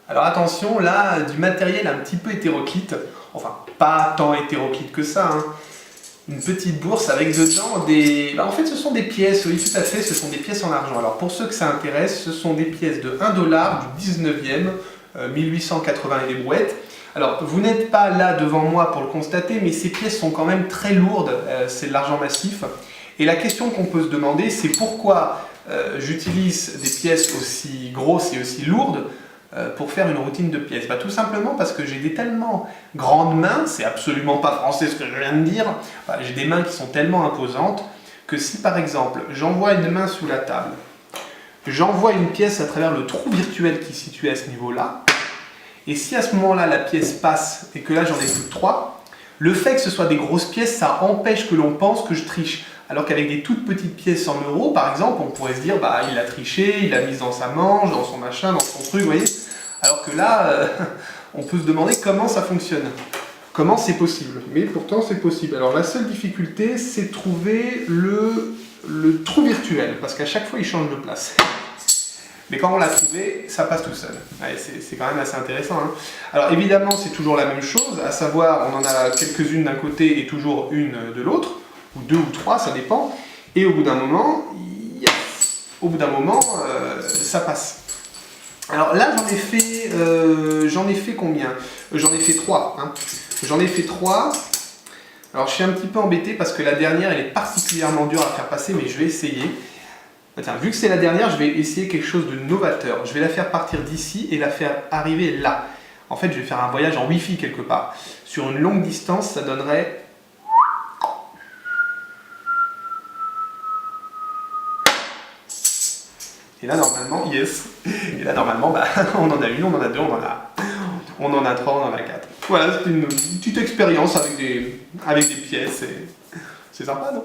Alors attention, là, du matériel un petit peu hétéroclite, enfin pas tant hétéroclite que ça, hein. Une petite bourse avec dedans des... en fait ce sont des pièces, oui tout à fait, ce sont des pièces en argent. Alors pour ceux que ça intéresse, ce sont des pièces de 1 dollar du 19e, 1880 et des brouettes. Alors vous n'êtes pas là devant moi pour le constater, mais ces pièces sont quand même très lourdes, c'est de l'argent massif. Et la question qu'on peut se demander, c'est pourquoi j'utilise des pièces aussi grosses et aussi lourdes pour faire une routine de pièces. Tout simplement parce que j'ai des tellement grandes mains, c'est absolument pas français ce que je viens de dire, j'ai des mains qui sont tellement imposantes que si par exemple j'envoie une main sous la table, j'envoie une pièce à travers le trou virtuel qui est situé à ce niveau-là, et si à ce moment-là la pièce passe et que là j'en ai plus que 3, le fait que ce soit des grosses pièces, ça empêche que l'on pense que je triche. Alors qu'avec des toutes petites pièces en euros, par exemple, on pourrait se dire, il a triché, il l'a mise dans sa manche, dans son machin, dans son truc, vous voyez. Alors que là, on peut se demander comment ça fonctionne. Comment c'est possible. Mais pourtant, c'est possible. Alors la seule difficulté, c'est de trouver le trou virtuel, parce qu'à chaque fois, il change de place. Mais quand on l'a trouvé, ça passe tout seul. Ouais, c'est quand même assez intéressant, hein. Alors évidemment, c'est toujours la même chose, à savoir, on en a quelques-unes d'un côté et toujours une de l'autre, ou 2 ou 3, ça dépend. Et au bout d'un moment, ça passe. Alors là, j'en ai fait combien? J'en ai fait 3. Hein. J'en ai fait 3. Alors je suis un petit peu embêté parce que la dernière, elle est particulièrement dure à faire passer, mais je vais essayer. Tiens, vu que c'est la dernière, je vais essayer quelque chose de novateur. Je vais la faire partir d'ici et la faire arriver là. En fait, je vais faire un voyage en Wi-Fi quelque part. Sur une longue distance, ça donnerait... Et là, normalement, yes. Et là, normalement, on en a une, on en a deux, on en a 3, on en a 4. Voilà, c'est une petite expérience avec des pièces. C'est sympa, non?